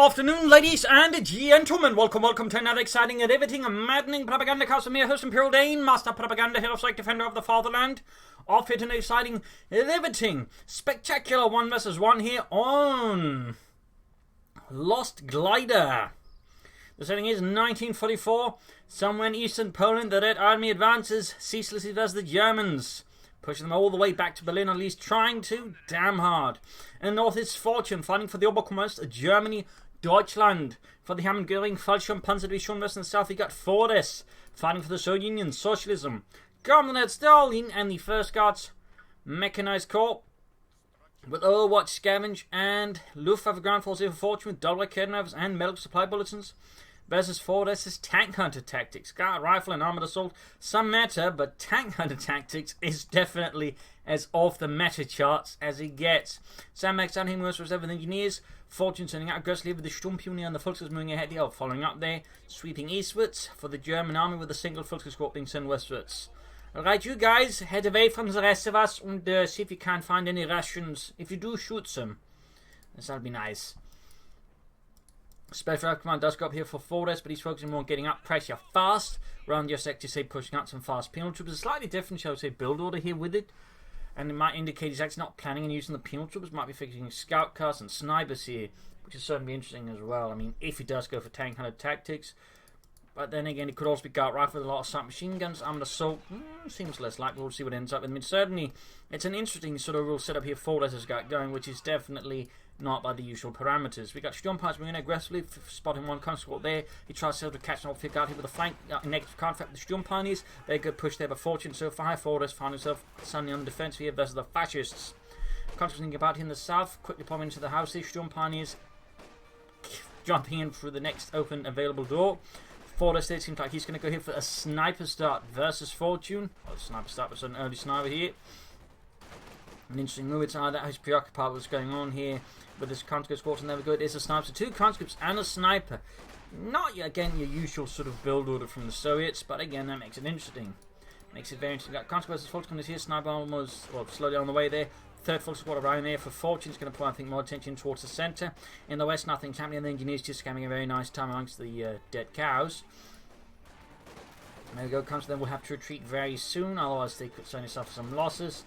afternoon, ladies and gentlemen. Welcome to another exciting and riveting and maddening Propagandacast. I'm your host, Imperial Dane, Master Propaganda, Hero Psych, Defender of the Fatherland. Off it an exciting, riveting, spectacular 1 vs 1 here on Lost Glider. The setting is 1944. Somewhere in eastern Poland, the Red Army advances ceaselessly versus the Germans, pushing them all the way back to Berlin, at least trying to, damn hard. In the north is Fortune, fighting for the Oberkommando, Germany, Deutschland. For the Hamburg-Göring, Fallschirmpanzerdivision West. In the south, you got Fordes, fighting for the Soviet Union, Socialism. Governor Stalin and the First Guards Mechanized Corps, with Overwatch, Scavenge, and Luftwaffe ground force here for Fortune, with double Raketenwerfers and medical supply bulletins. Versus Fordes' Tank Hunter tactics. Guard rifle and armored assault, some matter, but Tank Hunter tactics is definitely as off the meta charts as it gets. Sam Max down here works for 7 engineers. Fortune sending out aggressively with the Sturmpionier and the Volkskriegs moving ahead here, following up there, sweeping eastwards for the German army with a single Volkskriegs corps being sent westwards. Alright, you guys, head away from the rest of us and see if you can't find any Russians. If you do, shoot some. That'll be nice. Special Command does go up here for Fordes, but he's focusing more on getting up pressure fast. Around your sector, say, pushing out some fast penal troops. A slightly different, shall we say, build order here with it. And it might indicate he's actually not planning on using the penal troops. Might be fixing scout cars and snipers here, which is certainly interesting as well. I mean, if he does go for Tank Hunter tactics. But then again, it could also be guard rifle with a lot of submachine guns. Armored assault seems less likely. We'll see what ends up. I mean, certainly, it's an interesting sort of rule setup here Fordes has got going, which is definitely not by the usual parameters. We got Sturmpanzer moving aggressively, spotting one conscript there. He tries to catch an old figure out here with a flank negative contract with the Sturmpaniers. They're good push there by Fortune so far. Fordes found himself suddenly on the defense here versus the fascists. Conscripts thinking about here in the south, quickly popping into the house here. Sturmpaniers jumping in through the next open available door. Fordes there seems like he's going to go here for a sniper start versus Fortune. Well, sniper start was an early sniper here. An interesting move. It's either he's preoccupied with what's going on here with this conscript squad, and there we go. It is a sniper. So 2 conscripts and a sniper. Not again your usual sort of build order from the Soviets, but again that makes it interesting. Makes it very interesting. Got conscript versus Fortune here. Sniper almost slowly on the way there. Third full squad around there for Fortune is going to put, I think, more attention towards the centre. In the west, nothing's happening. The engineers just having a very nice time amongst the dead cows. There we go. Comes to them. We'll have to retreat very soon, otherwise they could certainly suffer some losses.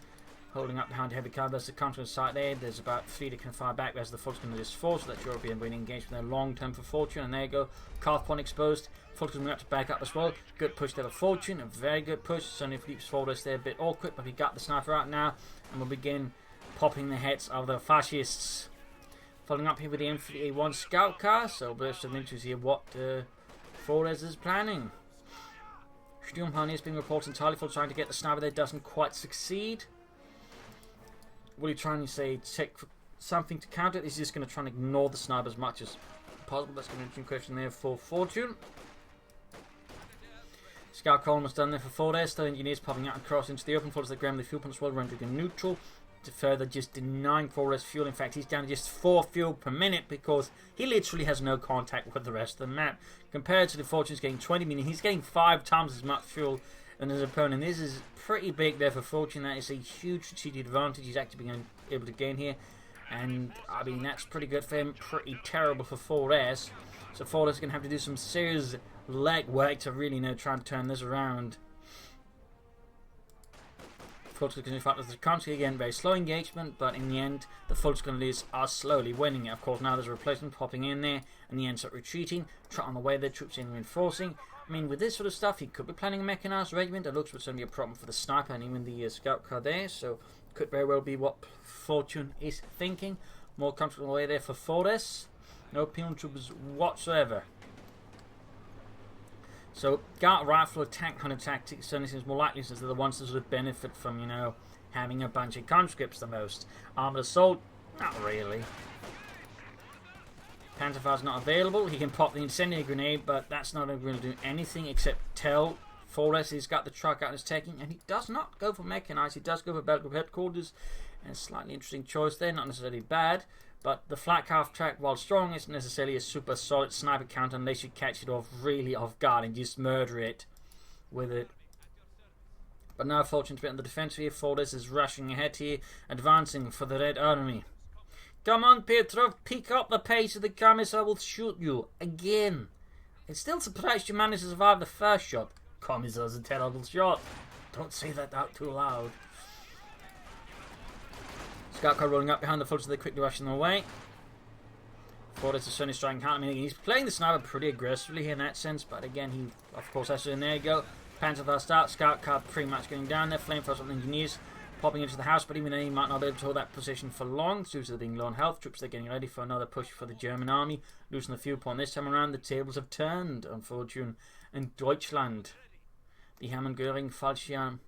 Holding up behind heavy cav, there's the counter site there. There's about 3 that can fire back. There's the Volkskriegs is 4, so that European winning engagement there long term for Fortune. And there you go. Calf point exposed. Volkskriegs moving up to back up as well. Good push there for Fortune. A very good push. Certainly leaps Fordes there a bit awkward, but we got the sniper out now. And we'll begin popping the heads of the fascists. Following up here with the infantry A1 scout car. So burst of interest here what Fordes is planning. Sturmpanier is being reported entirely full, trying to get the sniper there. Doesn't quite succeed. Will he try and say take something to counter it? Is he just going to try and ignore the sniper as much as possible? That's going to be an interesting question there for Fortune. Scout column was done there for Fordes. The engineers popping out across into the open. Fordes the ground. The fuel pumps well rendering neutral. To further just denying Fordes fuel. In fact, he's down to just 4 fuel per minute because he literally has no contact with the rest of the map. Compared to the Fortune's getting 20, meaning he's getting 5 times as much fuel than his opponent. This is pretty big there for Fortune. That is a huge strategic advantage he's actually being able to gain here. And, I mean, that's pretty good for him. Pretty terrible for Fordes. So Fordes is going to have to do some serious leg work to really try and turn this around. Volkskriegs continue to fight with the country again, very slow engagement, but in the end, the Volkskriegs are slowly winning it. Of course, now there's a replacement popping in there, and he ends up retreating. On the way, their troops in reinforcing. I mean, with this sort of stuff, he could be planning a mechanized regiment. It looks like it's going to be a problem for the sniper and even the scout car there, so could very well be what Fortune is thinking. More country on the way there for Fordes. No penal troops whatsoever. So, guard rifle or Tank Hunter tactics certainly seems more likely since they're the ones that sort of benefit from, having a bunch of conscripts the most. Armored assault, not really. Panzerfire's not available. He can pop the incendiary grenade, but that's not going to do anything except tell Fordes he's got the truck out and is taking, and he does not go for mechanized. He does go for battle group headquarters, and a slightly interesting choice there, not necessarily bad. But the flat half track, while strong, isn't necessarily a super solid sniper counter unless you catch it off really off guard and just murder it with it. But now Fortune's bit on the defense here. Fordes is rushing ahead here, advancing for the Red Army. Come on, Petrov, pick up the pace of the commissar will shoot you. Again. It's still surprised you managed to survive the first shot. Commissar's a terrible shot. Don't say that out too loud. Scout car rolling up behind the foot so they're quickly rushing away. Fortis is certainly striking hard. I mean, he's playing the sniper pretty aggressively here in that sense, but again, he, of course, has to, and there you go. Panzer fast out, Scout car pretty much going down there. Flamethrowers from the engineers popping into the house, but even then, he might not be able to hold that position for long due to there being low on health. Troops are getting ready for another push for the German army. Losing the viewpoint this time around, the tables have turned, unfortunately, in Deutschland. The Hermann-Göring Fallschirm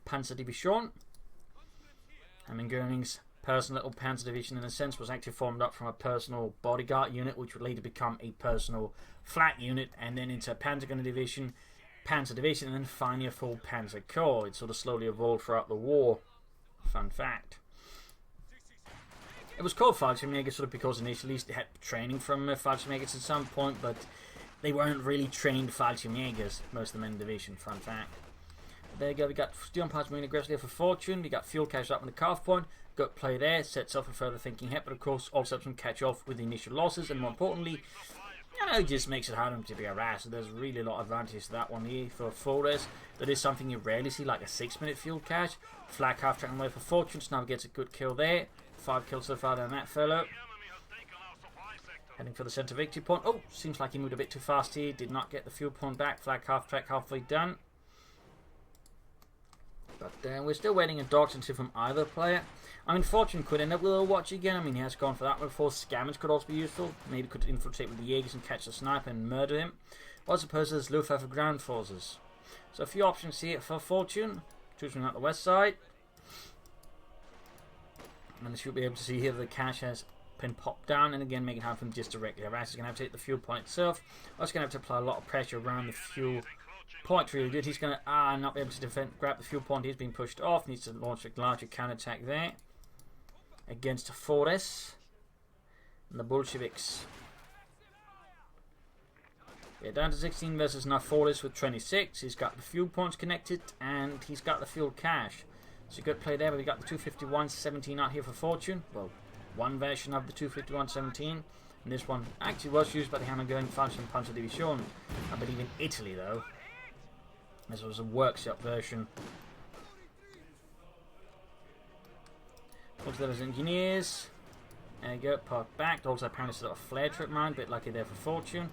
Panzerdivision. Hermann-Göring's personal little panzer division, in a sense, was actually formed up from a personal bodyguard unit, which would later become a personal flak unit, and then into a panzer division, and then finally a full panzer corps. It sort of slowly evolved throughout the war. Fun fact. It was called Fallschirmjäger sort of because initially they had training from Fallschirmjägers at some point, but they weren't really trained Fallschirmjägers, most of them in the division. Fun fact. There you go, we got steel parts moving aggressively for fortune. We got fuel cache up on the calf point. Got play there, sets up for further thinking ahead, but of course also helps them catch off with the initial losses, and more importantly, you know, it just makes it harder to be harassed. So there's really a lot of advantage to that one here for Fortis. That is something you rarely see, like a 6-minute fuel cache. Flak half track away for fortune, so now gets a good kill there. 5 kills so far down that fellow. Heading for the centre victory point. Oh, seems like he moved a bit too fast here. Did not get the fuel point back. Flag half track halfway done. But we're still waiting a doctrine from either player. I mean, Fortune could end up with Overwatch again. I mean, he has gone for that before. Scammers could also be useful. Maybe could infiltrate with the Jaegers and catch the sniper and murder him. Or as opposed to his Luftwaffe ground forces. So a few options here for Fortune. Choosing out the west side. And you should be able to see here the cache has been popped down. And again, making it hard for him just directly harass. He's going to have to hit the fuel point itself. Also going to have to apply a lot of pressure around the fuel point. Really good. He's going to not be able to grab the fuel point. He's been pushed off. Needs to launch a larger counterattack there against Fortis and the Bolsheviks. Yeah, down to 16 versus now Fortis with 26. He's got the fuel points connected and he's got the fuel cache. So good play there, but we got the 251-17 out here for Fortune. Well, one version of the 251-17. And this one actually was used by the Hermann-Göring Fallschirm Panzerdivision. I believe in Italy though. This was a workshop version. Also there was engineers. There you go, parked back. Also apparently sort of a flare trip mine, bit lucky there for Fortune.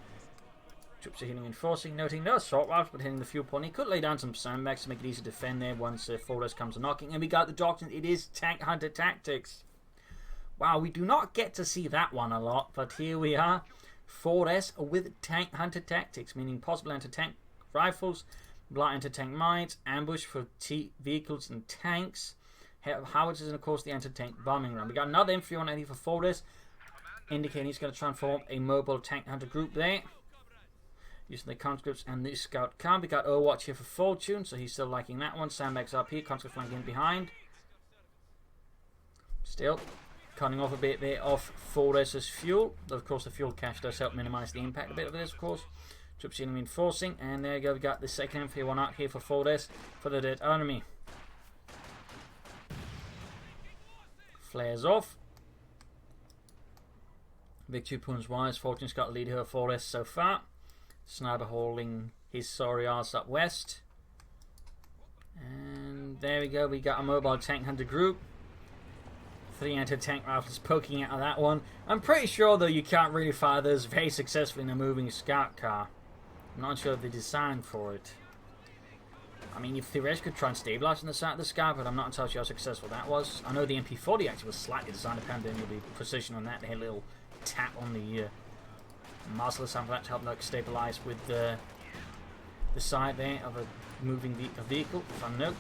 Troops are hitting reinforcing, noting no assault rifles, but hitting the fuel point. He could lay down some sandbags to make it easy to defend there once Fortis comes to knocking. And we got the doctrine, it is Tank Hunter Tactics. Wow, we do not get to see that one a lot, but here we are. Fortis with Tank Hunter Tactics, meaning possible anti-tank rifles, blind anti-tank mines, ambush for vehicles and tanks, howitzers, and of course the anti-tank bombing run. We got another infantry on for Fortis, indicating he's going to transform a mobile tank hunter group there. Using the conscripts and the scout car. We got Overwatch here for Fortune, so he's still liking that one. Sandbags up here, conscript flanking in behind. Still cutting off a bit there off Fortis' fuel. Though of course the fuel cache does help minimise the impact a bit of this, of course. Troops in reinforcing, and there you go, we got the second infantry one out here for Fortis for the dead enemy. Flares off. Victory points wise, Fortune's got the lead here for Fortis so far. Sniper holding his sorry arse up west. And there we go, we got a mobile tank hunter group. 3 anti-tank rifles poking out of that one. I'm pretty sure though you can't really fire those very successfully in a moving scout car. I'm not sure if they're designed for it. I mean, you theoretically could try and stabilize on the side of the scout, but I'm not entirely sure how successful that was. I know the MP40 actually was slightly designed depending on the precision on that. They had a little tap on the muzzle or something like that to help like stabilize with the side there of a moving vehicle. Fun note.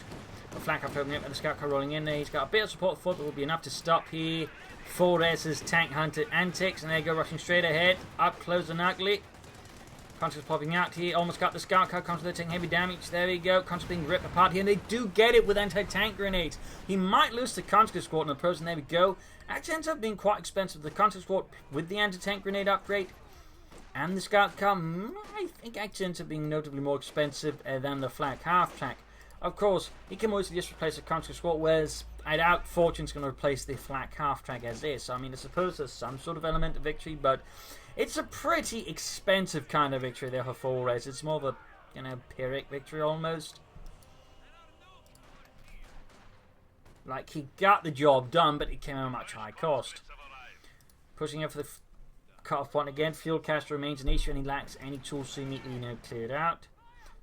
The flank up opening up with the scout car rolling in there. He's got a bit of support for it, but will be enough to stop here. Fortis' tank hunter antics, and there you go, rushing straight ahead, up close and ugly. Conscripts popping out here, almost got the scout car. Conscripts taking heavy damage. There we go. Conscripts being ripped apart here, and they do get it with anti-tank grenades. He might lose the conscript squad in the pros, and there we go. Actually ends up being quite expensive. The conscript squad with the anti-tank grenade upgrade and the scout car, I think actually ends up being notably more expensive than the flak half track. Of course, he can mostly just replace the counter squad, whereas I doubt Fortune's going to replace the flak half-track as is. So, I mean, I suppose there's some sort of element of victory, but it's a pretty expensive kind of victory there for Forres. It's more of a, you know, Pyrrhic victory almost. Like, he got the job done, but it came at a much high cost. Pushing up for the cut-off point again. Fuel cache remains an issue, and he lacks any tools to immediately, you know, clear it out.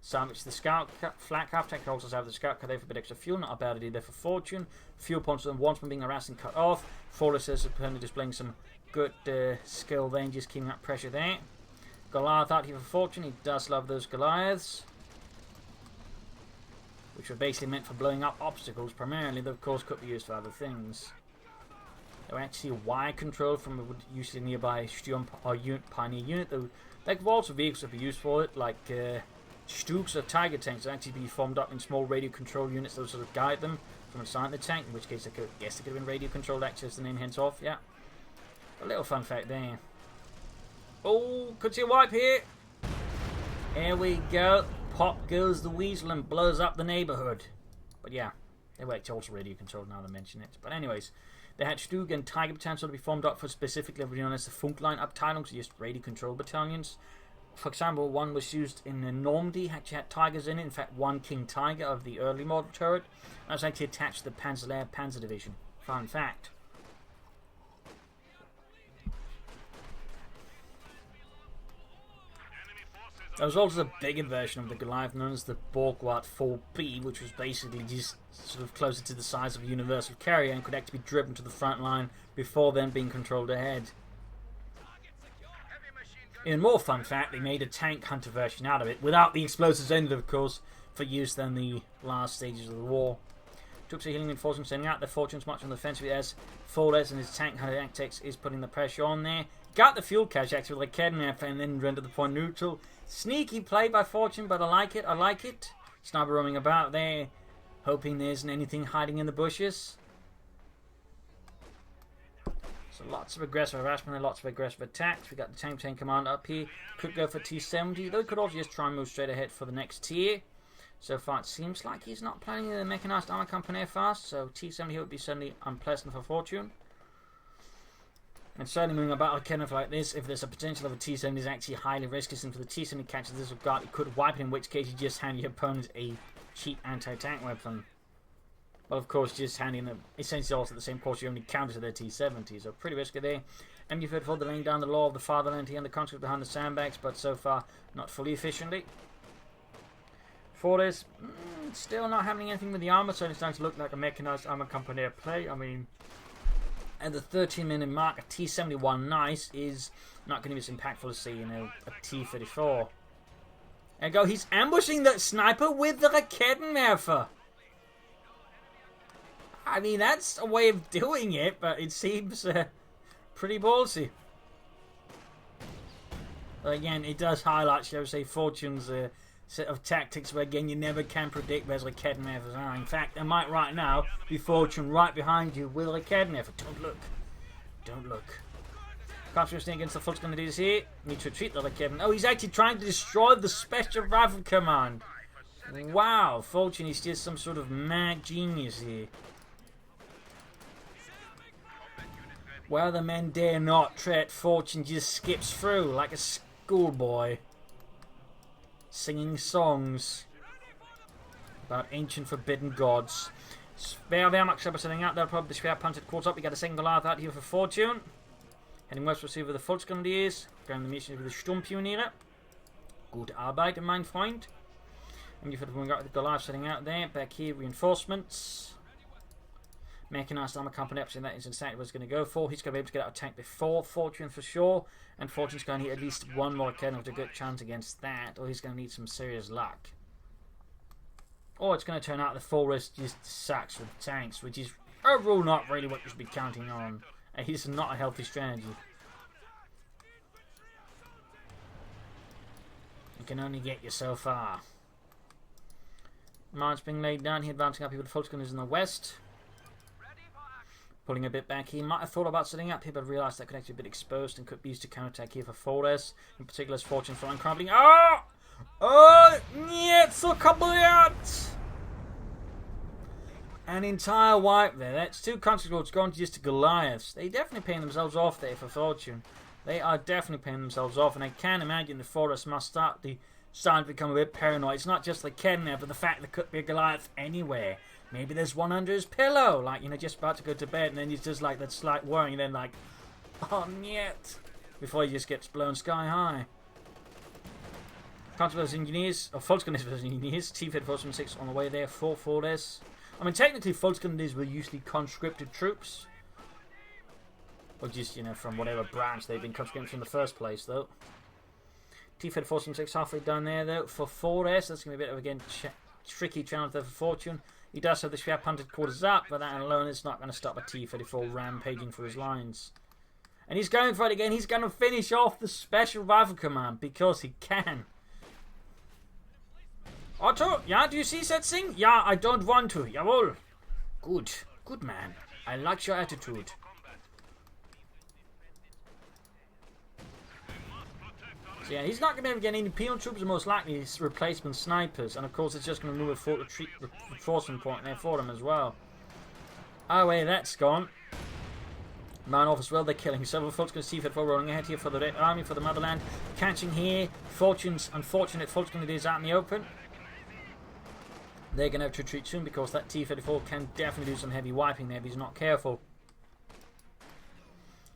Salvage the scout flak half-tank, also have the scout cut there for a bit extra fuel. Not a bad idea there for Fortune. Fuel points on once from being harassed and cut off. Forrest is apparently displaying some good skill then, just keeping that pressure there. Goliath out here for Fortune. He does love those Goliaths, which were basically meant for blowing up obstacles primarily, though of course could be used for other things. They're actually wire control from a usually nearby Sturm or Pioneer unit, though there could also vehicles that be used for it, like Stooks or Tiger tanks that actually be formed up in small radio control units that will sort of guide them from inside the tank, in which case I guess they could have been radio controlled actually as the name hints off, yeah. A little fun fact there. Oh, could see a wipe here. Here we go. Pop goes the weasel and blows up the neighborhood. But yeah, they were also radio controlled now that I mention it. But anyways, they had Stug and Tiger battalions to be formed up for specifically known as the Funkline Abteilung, so just radio control battalions. For example, one was used in Normandy, actually had Tigers in it. In fact, one King Tiger of the early model turret. That was actually attached to the Panzerlehr Panzer Division. Fun fact. There was also a bigger version of the Goliath known as the Borgward 4B, which was basically just sort of closer to the size of a universal carrier and could actually be driven to the front line before then being controlled ahead. In a more fun fact, they made a tank hunter version out of it, without the explosives in it, of course, for use then the last stages of the war. Troops are healing and forcing sending out their fortunes much on the offensive as Fordes and his tank hunter tactics is putting the pressure on there. Got the fuel cache actually with a kidnap and then render the point neutral. Sneaky play by Fortune, but I like it, I like it. Sniper roaming about there, hoping there isn't anything hiding in the bushes. So lots of aggressive harassment and lots of aggressive attacks. We got the tank commander up here. Could go for T-70, though could also just try and move straight ahead for the next tier. So far it seems like he's not planning the mechanized armor company fast, so T-70 here would be certainly unpleasant for Fortune. And certainly moving about a kennel like this, if there's a potential of a T-70 is actually highly risky, since if the T-70 catches this with guard, it could wipe it, in which case you just hand your opponent a cheap anti-tank weapon. Well, of course, just handing them essentially also at the same course you only counter to their T-70, so pretty risky there. MU-34 they're laying down the law of the fatherland here and the conscript behind the sandbags, but so far not fully efficiently. Fordes, still not having anything with the armor, so it's starting to look like a mechanized armor company at play. I mean, at the 13-minute mark, a T-71 nice is not going to be as impactful as, say, you know, a T-34. There you go, he's ambushing that sniper with the Raketenwerfer. I mean, that's a way of doing it, but it seems pretty ballsy. But again, it does highlight, shall we say, Fortune's set of tactics where, again, you never can predict where the Raketenwerfers are. In fact, there might right now be Fortune right behind you with a Raketenwerfer. Don't look. Don't look. Concentrating against the Volksgrenadiers here. Need to retreat the Raketen. Oh, he's actually trying to destroy the Special Rifle Command. Wow, Fortune is just some sort of mad genius here. Where the men dare not tread, Fortune just skips through like a schoolboy, singing songs about ancient forbidden gods. Wehrmacht setting out there, probably the Schwerpanzer quarters up. We got a second Goliath out here for Fortune. Heading west to receive the Volksgrenadiers. Going the mission with the Sturmpioniere. Gute Arbeit, mein Freund. And you've got the Goliath setting out there. Back here, reinforcements. Mechanized armor company up, that is exactly what he's going to go for. He's going to be able to get out of tank before Fortune for sure, and Fortune's going to need at least one more cannon with a good chance against that, or he's going to need some serious luck. Or it's going to turn out the Forest just sucks with tanks, which is overall not really what you should be counting on. It's not a healthy strategy. You can only get you so far. Mine's being laid down here, advancing up here with the Volksgrenadiers in the west. Pulling a bit back, he might have thought about setting up here, but realised that could actually be a bit exposed and could be used to counterattack here for Fordes. In particular, as Fortune flying crumbling. Oh! Oh! Niet so kaputt! An entire wipe there. That's 2 conscripts gone to just to Goliaths. They definitely paying themselves off there for fortune. They are definitely paying themselves off, and I can imagine the forest must starting to become a bit paranoid. It's not just the Ken there, but the fact there could be a Goliath anywhere. Maybe there's one under his pillow, like, you know, just about to go to bed, and then he's just like that slight worrying, and then like, oh, niet, before he just gets blown sky high. Conscripts engineers, or Volkskundiges engineers, T-Fed 476 on the way there for this. I mean, technically, Volkskundiges were usually conscripted troops. Or just, you know, from whatever branch they've been conscripted in the first place, though. T-Fed 476 halfway down there, though, for 4S. That's going to be a bit of, again, tricky challenge there for Fortune. He does have the Schwer punted quarters up, but that alone is not going to stop a T-34 rampaging for his lines. And he's going for it again. He's going to finish off the Special Rifle Command, because he can. Otto, yeah, do you see that thing? Yeah, I don't want to. Jawohl. Good. Good man. I like your attitude. So yeah, he's not going to be able to get any penal troops, and most likely his replacement snipers. And of course, it's just going to move a reinforcement point there for them as well. Oh, wait, that's gone. Man off as well, they're killing several folks. Going to see if they're rolling ahead here for the Red Army, for the motherland. Catching here. Fortune's unfortunate Volkskundiges out in the open. They're going to have to retreat soon because that T-34 can definitely do some heavy wiping there if he's not careful.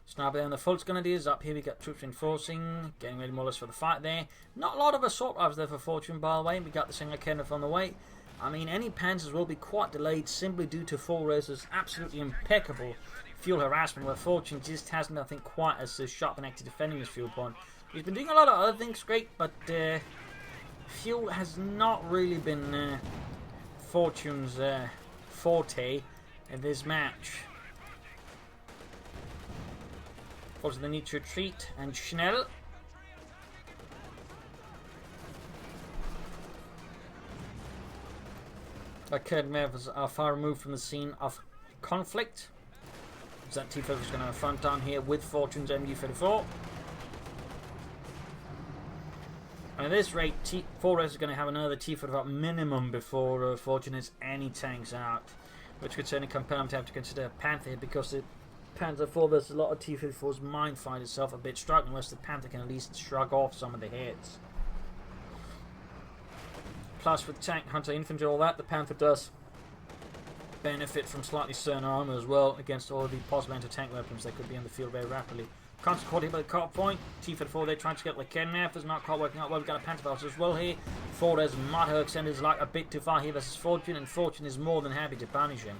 Sniper there on the Volkskundiges. Up here we got troops reinforcing, getting ready more or less for the fight there. Not a lot of assault rifles there for Fortune, by the way. We got the single Kenneth on the way. I mean, any panzers will be quite delayed simply due to Full Racer's absolutely impeccable fuel harassment, where Fortune just has nothing quite as sharp and active defending his fuel point. He's been doing a lot of other things great, but fuel has not really been Fortune's forte in this match. Also, they need to retreat and schnell. Kurd members are far removed from the scene of conflict. So that T-34 is going to have a front down here with Fortune's MU-34. And at this rate, T-4S is going to have another T-34 minimum before Fortune has any tanks out, which could certainly compel him to have to consider Panther here, because the Panzer IV, there's a lot of T-34s might find itself a bit struggling, unless the Panther can at least shrug off some of the hits. Plus, with Tank Hunter infantry, all that, the Panther does benefit from slightly sterner armor as well against all of the possible anti-tank weapons that could be on the field very rapidly. Constant caught here by the cut point. T-34, they're trying to get like Ken Naff. It's not quite working out well. We've got a Panther as well here. Ford has Mudho extended like a bit too far here versus Fortune, and Fortune is more than happy to punish him.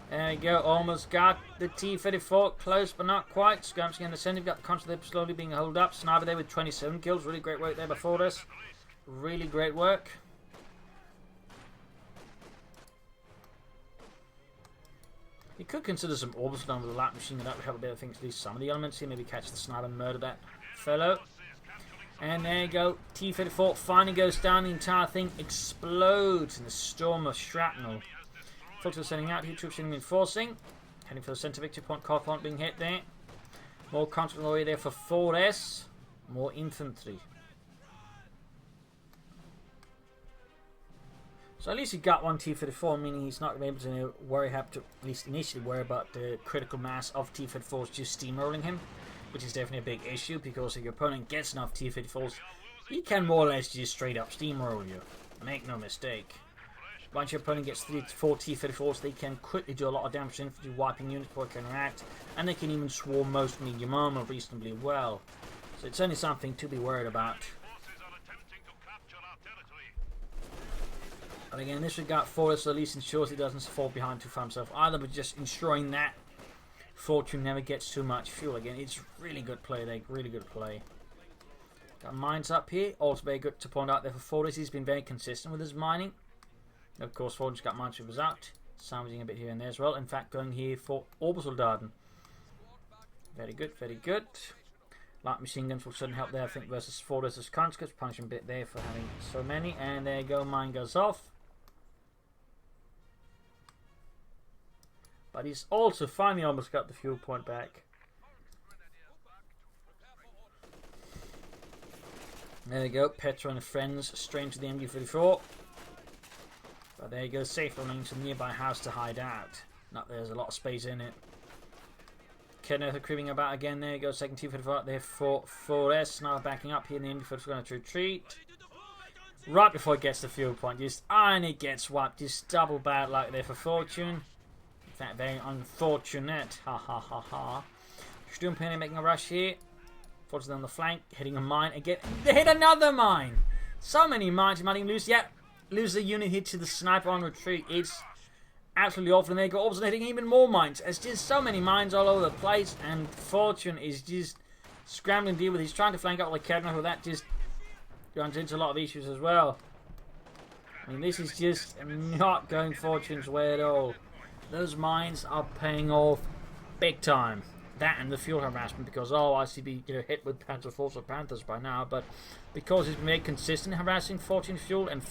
There we go, almost got the T-34, close but not quite. Scrumping in the centre, we've got the Constant slowly being held up. Sniper there with 27 kills, really great work there before this. Really great work. You could consider some orbits down with the lap machine, and that would help a bit, I think, to do some of the elements here. Maybe catch the sniper and murder that fellow. And there you go, T-34 finally goes down, the entire thing explodes in a storm of shrapnel. Folks are sending out here, troops reinforcing. Heading for the centre victory point, car point being hit there. More constant away there for 4S. More infantry. So at least he got one T-34, meaning he's not going to be able to have to, at least initially, worry about the critical mass of T-34s just steamrolling him, which is definitely a big issue, because if your opponent gets enough T-34s, he can more or less just straight up steamroll you. Make no mistake. Once your opponent gets 3 to 4 T-34s, they can quickly do a lot of damage to infantry, wiping units before they can react, and they can even swarm most medium armor reasonably well. So it's only something to be worried about. But again, this regard for us, at least ensures he doesn't fall behind too far himself either, but just ensuring that Fortune never gets too much fuel. Again, it's really good play there, really good play. Got mines up here, also very good to point out there for Fortis. He's been very consistent with his mining. Of course, Fortune's got minesweepers out, salvaging a bit here and there as well. In fact, going here for Obersoldaten. Very good, very good. Light machine guns will certainly help there, I think, versus Fortis' conscripts. Punishing a bit there for having so many. And there you go, mine goes off. But he's also finally almost got the fuel point back. There you go, Petra and friends straight to the MG-34. But there you go, safe running to the nearby house to hide out. Not there's a lot of space in it. Kenneth creeping about again. There you go, second T-34 out there for 4S. Now backing up here, and the MG-34 going to retreat. Right before it gets the fuel point, and it gets whacked. Just double bad luck there for Fortune. In fact, very unfortunate. Ha ha ha ha. Sturmpenny making a rush here. Fortune on the flank, hitting a mine again. They hit another mine! So many mines, you might even lose. Yeah, lose the unit here to the sniper on retreat. It's absolutely awful. And they go also hitting even more mines. There's just so many mines all over the place. And Fortune is just scrambling to deal with. He's trying to flank up like Kevin, who that just runs into a lot of issues as well. I mean, this is just not going Fortune's way at all. Those mines are paying off big time. That and the fuel harassment, because ICB hit with Panther Force or Panthers by now, but because he's been very consistent harassing Fortune fuel, and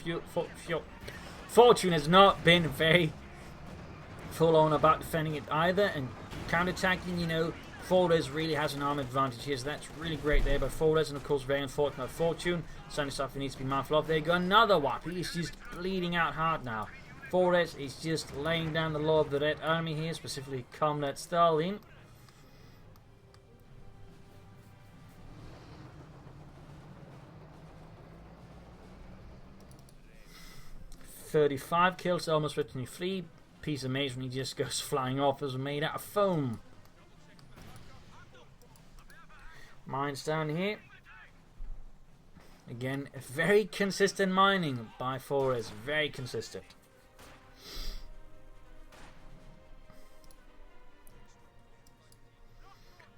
Fortune has not been very full on about defending it either, and counterattacking, Fordes really has an arm advantage here, so that's really great there by Fordes, and of course very unfortunate by Fortune. Certainly stuff he needs to be mindful of. There you go, another wipe. He's just bleeding out hard now. Fordes is just laying down the law of the Red Army here, specifically Comrade Stalin. .35 kills, almost 53. Piece of masonry just goes flying off as made out of foam. Mines down here. Again, very consistent mining by Forest. Very consistent.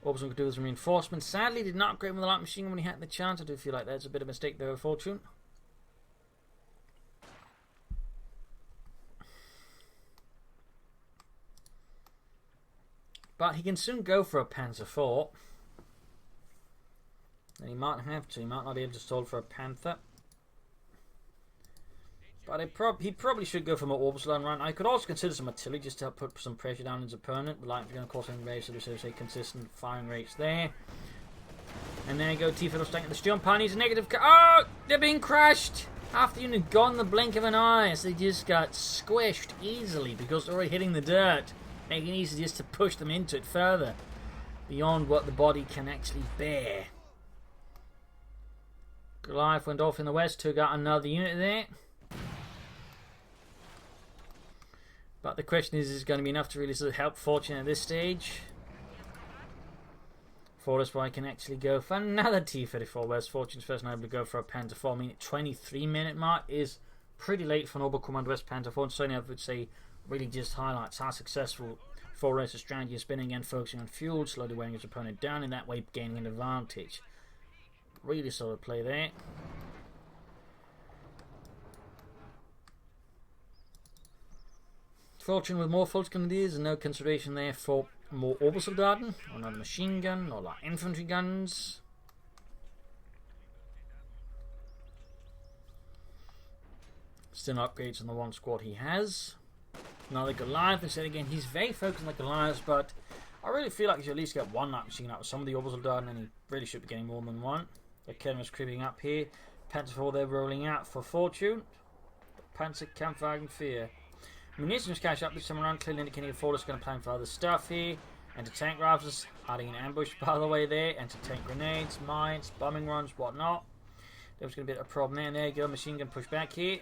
Orbison could do as reinforcement. Sadly, did not upgrade with the light machine gun when he had the chance. I do feel like that's a bit of a mistake there, Fortune. But he can soon go for a Panzer IV. And he might have to. He might not be able to stall for a Panther. But he probably should go for more orbital line run. I could also consider some artillery just to help put some pressure down his opponent. But like, of course, enrage, so there's a consistent firing rates there. And there you go, T-Fiddle staying at the Sturm Pioneers. A negative. Oh! They're being crushed! Half the unit gone in the blink of an eye as they just got squished easily because they're already hitting the dirt. Making it easy just to push them into it further beyond what the body can actually bear. Goliath went off in the west, took out another unit there. But the question is it going to be enough to really sort of help Fortune at this stage? Forest Boy can actually go for another T-34, whereas Fortune's first now able to go for a Panther 4. I mean, 23-minute mark is pretty late for an Oberkommando West Panther 4, and certainly I would say really just highlights how successful Forest's strategy has been, again focusing on fuel, slowly wearing his opponent down, in that way gaining an advantage. Really solid play there. Fortune with more Fulton Grenadiers and no consideration there for more Obersoldaten, or another machine gun, or like infantry guns. Still upgrades on the one squad he has. Another Goliath, I said again, he's very focused on the Goliaths, but I really feel like he should at least get one light machine out with some of the Obersoldaten, and he really should be getting more than one. The Ken was creeping up here. Panzer 4 they're rolling out for Fortune. Panzer Kampfwagen 4. Munitions cache up this time around, clearly indicating Fort's going to plan for other stuff here. Anti-tank rifles, hiding in ambush by the way there. Anti-tank grenades, mines, bombing runs, whatnot. There was going to be a problem there. And there you go, machine gun push back here.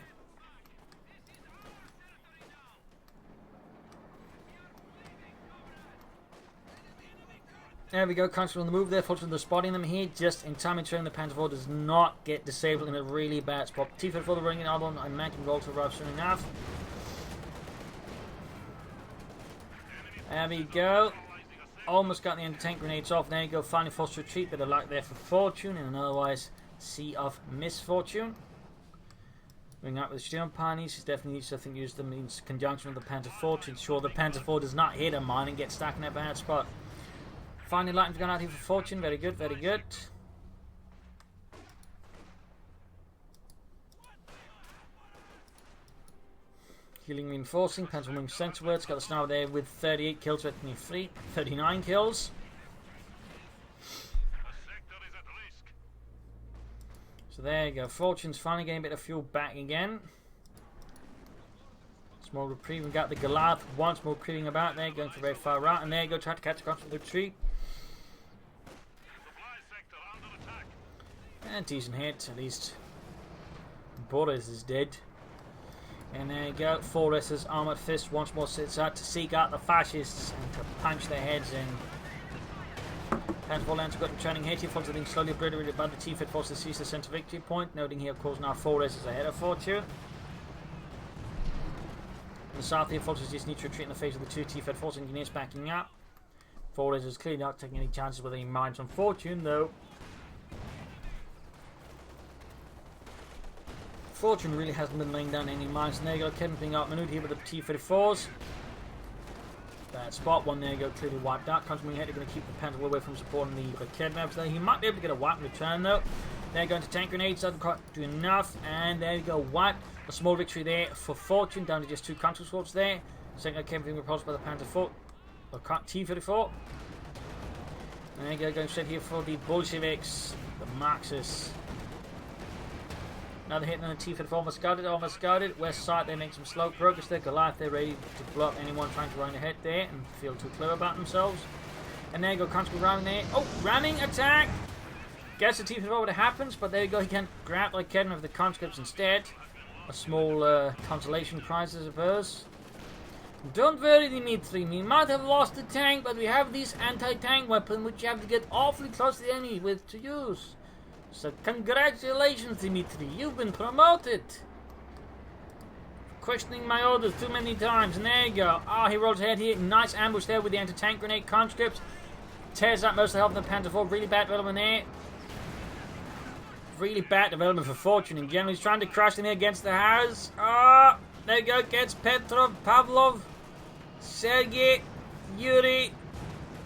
There we go, Constable on the move there. Fortunately, they're spotting them here just in time, ensuring the Panzer IV does not get disabled in a really bad spot. T-34 they're running another one. I imagine roll to arrive soon enough. There we go. Almost got the anti-tank grenades off. There you go, finally forced to retreat. Bit of luck there for Fortune in an otherwise sea of misfortune. Moving up with the Sturm Pioneers, he definitely needs to, I think, use them in conjunction with the Panzer IV to ensure the Panzer IV does not hit a mine and get stuck in a bad spot. Finally, lightning's gone out here for Fortune. Very good, very good. Healing reinforcing. Panzer moving centerwards. Got the sniper there with 38 kills. Vetting your fleet. 39 kills. So there you go. Fortune's finally getting a bit of fuel back again. Small reprieve. We've got the Goliath once more creeping about there, going for very far right. And there you go, trying to catch across the retreat. And decent hit, at least. Boris is dead. And there you go. Forrest's armoured fist once more sits out to seek out the fascists and to punch their heads in. Panzer Lands got a turning hit. He falls being slowly obliterated by the T-Fed forces sees the centre victory point. Noting here, of course, now Forrest is ahead of Fortune. In the south, the forces just need to retreat in the face of the two T-Fed force engineers backing up. Forrest is clearly not taking any chances with any mines on Fortune, though. Fortune really hasn't been laying down any mines, and there you go, Kevin being outmaneuvered here with the T-34s. Bad spot, one there you go, clearly wiped out. Constantly ahead, they're going to keep the Panzer away from supporting the kidnaps there. He might be able to get a wipe in return though. They're going to tank grenades, doesn't quite do enough, and there you go, wiped. A small victory there for Fortune, down to just 2 counter squads there. Second Kevin being repulsed by the Panzer 4, or T-34. And there you go, going straight here for the Bolsheviks, the Marxists. Another hit on the T-Fed almost scouted. West side, they make some slow progress there. Goliath, they're ready to blow up anyone trying to run ahead there and feel too clever about themselves. And there you go, constant ramming there. Oh, ramming attack! Guess the T-Fed what happens, but there you go, he can grab like Kedden of the conscripts instead. A small consolation prize, I suppose. Don't worry, Dimitri, we might have lost the tank, but we have this anti-tank weapon which you have to get awfully close to the enemy with to use. So congratulations, Dimitri, you've been promoted. Questioning my orders too many times, and there you go. Ah, he rolls ahead here. Nice ambush there with the anti-tank grenade conscripts. Tears out most of the health of the Panzer IV. Really bad development there. Really bad development for Fortune in general. He's trying to crush them here against the house. Ah, there you go. Gets Petrov, Pavlov, Sergei, Yuri.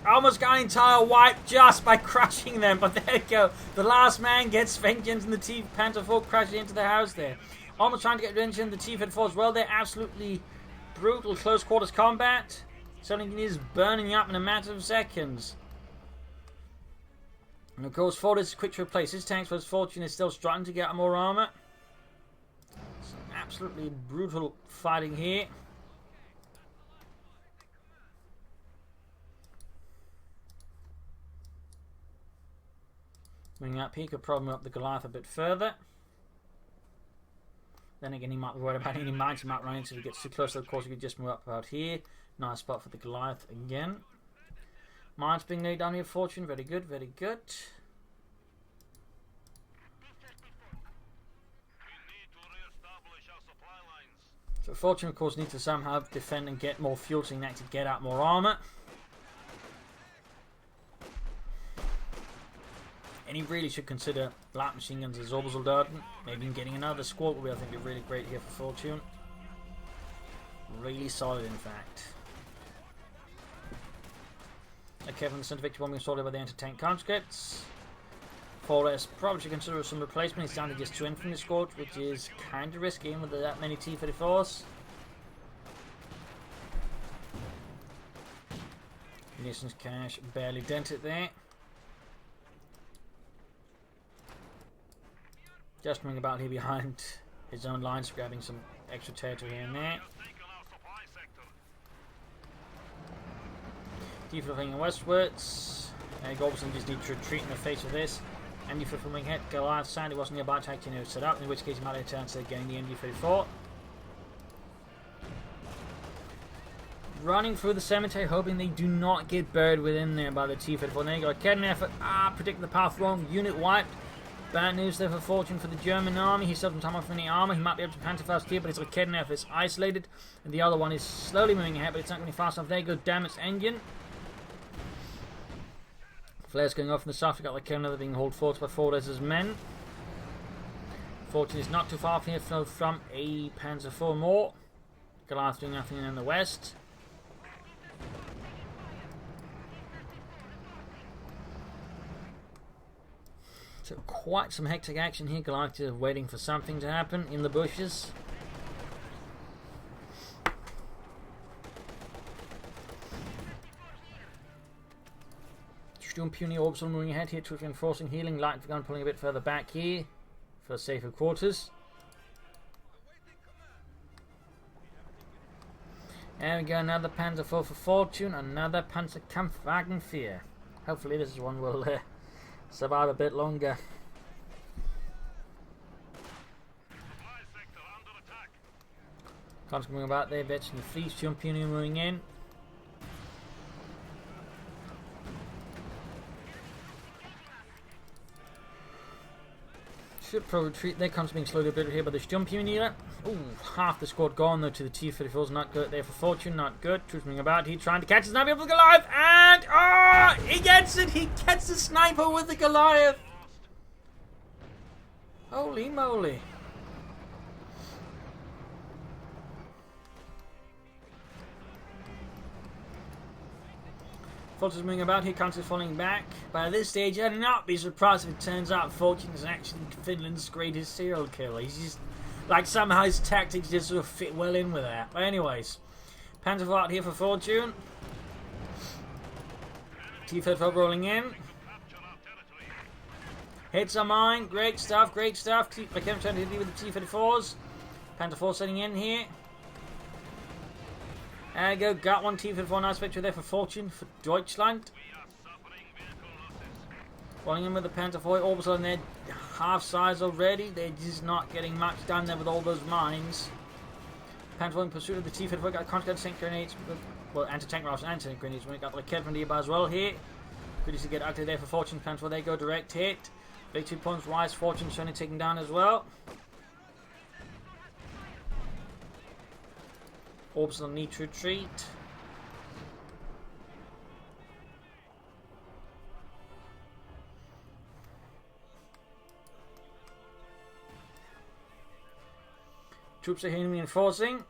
Almost got an entire wipe just by crushing them, but there you go. The last man gets vengeance, and the Panzer IV crashes into the house there. Almost trying to get vengeance in the T-Fed 4 as well. They're absolutely brutal close quarters combat. Something is burning up in a matter of seconds. And of course, Ford is quick to replace his tanks, whereas Fortune is still struggling to get more armor. Some absolutely brutal fighting here. Moving up here could probably up the Goliath a bit further. Then again, he might be worried about any mines he might run into if he gets too close. So of course, he could just move up about here. Nice spot for the Goliath again. Mines being laid down here, Fortune. Very good, very good. So Fortune, of course, needs to somehow defend and get more fuel so he can actually get out more armor. And he really should consider light machine guns as Obersoldaten. Maybe getting another squad would be, I think, be really great here for Fortune. Really solid, in fact. Okay, from the center victory bombing sorted by the anti-tank conscripts. Forrest probably should consider some replacement. He's down to just 2 infantry squads, which is kind of risky with that many T-34s. Munitions cache barely dented there. Just moving about here behind his own lines, grabbing some extra territory here and there. Deflecting westwards. And Golberson just needs to retreat in the face of this. MD-34 moving ahead. Goliath Sandy wasn't nearby to actually set up, in which case he might have a chance of getting the MD-34. Running through the cemetery, hoping they do not get buried within there by the T-34. There you go. Cannon effort. Predicting the path wrong. Unit wiped. Bad news there for Fortune for the German army. He still doesn't time off any armor. He might be able to panzerfaust here, but it's like Kednev is isolated. And the other one is slowly moving ahead, but it's not going to be fast enough. There you go, damn its engine. Flares going off in the south. We've got like Kednev being held forth by Fort's men. Fortune is not too far from here from a Panzer IV more. Goliath doing nothing in the west. So quite some hectic action here. Goliath is waiting for something to happen in the bushes. Sturm Puny Orbital moving ahead here to reinforcing healing. Light gun pulling a bit further back here. for safer quarters. There we go, another Panzer IV for fortune, another Panzerkampfwagen 4. Hopefully this one will survive a bit longer. Cons coming about there, Vets and the Fleece jumping and moving in. Should probably retreat. There comes being slowly obliterated here by this jump unit. Ooh, half the squad gone though to the T-34s. Not good there for fortune, not good. Troops moving about. He trying to catch the sniper with the Goliath, and he gets it. He gets the sniper with the Goliath. Holy moly! Fortune's moving about here, Country's falling back. By this stage, I'd not be surprised if it turns out Fortune is actually Finland's greatest serial killer. He's just, like, somehow his tactics just sort of fit well in with that. But anyways, Panzer out here for Fortune. T-34 rolling in. Hits a mine, great stuff, great stuff. I kept trying to hit with the T-34s. Panzer 4 setting in here. There you go, got one T-34, nice victory there for Fortune, for Deutschland. Rolling in with the Panzer IV, all of a sudden they're half size already. They're just not getting much done there with all those mines. Panzer IV in pursuit of the T-34, got constant tank grenades, well, anti-tank rifles and anti-tank grenades. We got the kid from the nearby as well here. Good to get active there for Fortune. Panzer IV, they go direct hit. Victory points rise, Fortune certainly taken down as well. Orbs will need to retreat. Troops are here reinforcing.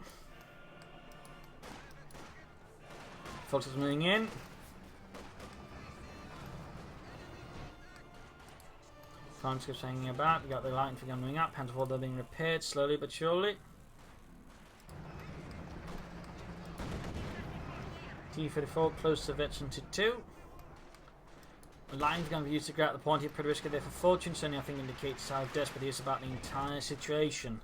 Fox is moving in. Conscripts hanging about. We got the light infantry moving up. Panzer IV, they're being repaired slowly but surely. T-34 close to veteran to 2. The line's going to be used to grab the point here. Pretty risky there for Fortune. Certainly I think indicates how desperate he is about the entire situation.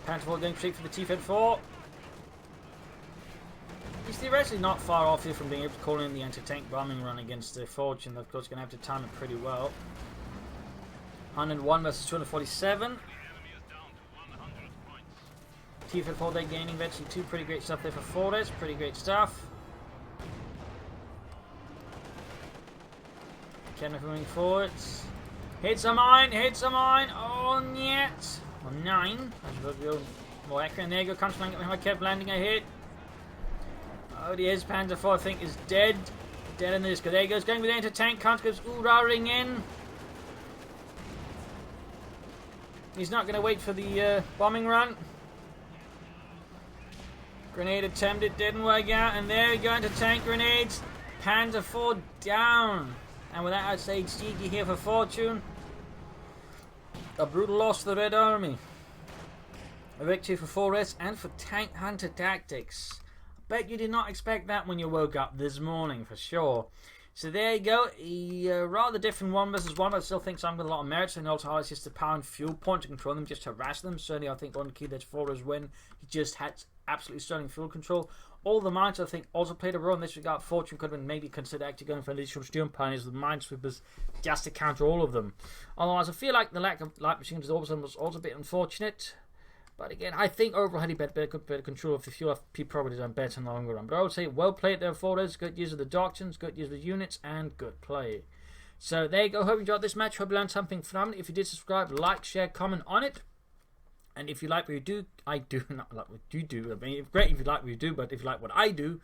Panzer IV going straight for the T-34. He's theoretically not far off here from being able to call in the anti-tank bombing run against the Fortune. Of course, going to have to time it pretty well. 101 versus 247. T-34 they're gaining eventually 2. Pretty great stuff there for Fordes. Pretty great stuff. Kenneth moving forwards. Hits a mine, hits a mine. Oh, yet. Well, 9. I should go more accurate. And there you go. Comes flanking behind. Kept landing a hit. Oh, the Panzer IV I think is dead. Dead in this. There he goes. Going with the anti-tank. Conscripts ooh-rahing in. He's not going to wait for the bombing run. Grenade attempted, didn't work out, and there we go into tank grenades. Panzer IV down. And with that, I'd say GG here for Fortune. A brutal loss for the Red Army. A victory for Forest and for Tank Hunter Tactics. I bet you did not expect that when you woke up this morning, for sure. So there you go, a rather different 1 versus 1, but I still think some with a lot of merits, and also it's just the power and fuel point to control them, just harass them. Certainly I think one key that's for is when he just had absolutely stunning fuel control. All the mines I think also played a role in this regard. Fortune could have been maybe considered actually going for additional steel pioneers with minesweepers just to counter all of them. Otherwise I feel like the lack of light machines was also a bit unfortunate. But again, I think overall had he better control of the fuel, he probably done better in the longer run. But I would say well played there for us. Good use of the doctrines, good use of the units, and good play. So there you go. Hope you enjoyed this match. Hope you learned something from it. If you did, subscribe, like, share, comment on it. And if you like what you do, I do not like what you do. I mean, great if you like what you do, but if you like what I do,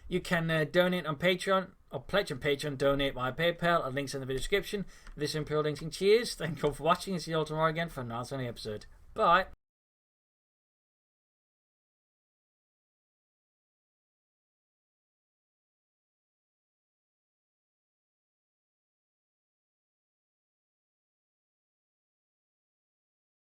you can donate on Patreon, or pledge on Patreon, donate via PayPal. Links in the video description. This is Imperial Linking. Cheers. Thank you all for watching, and see you all tomorrow again for another episode. Bye.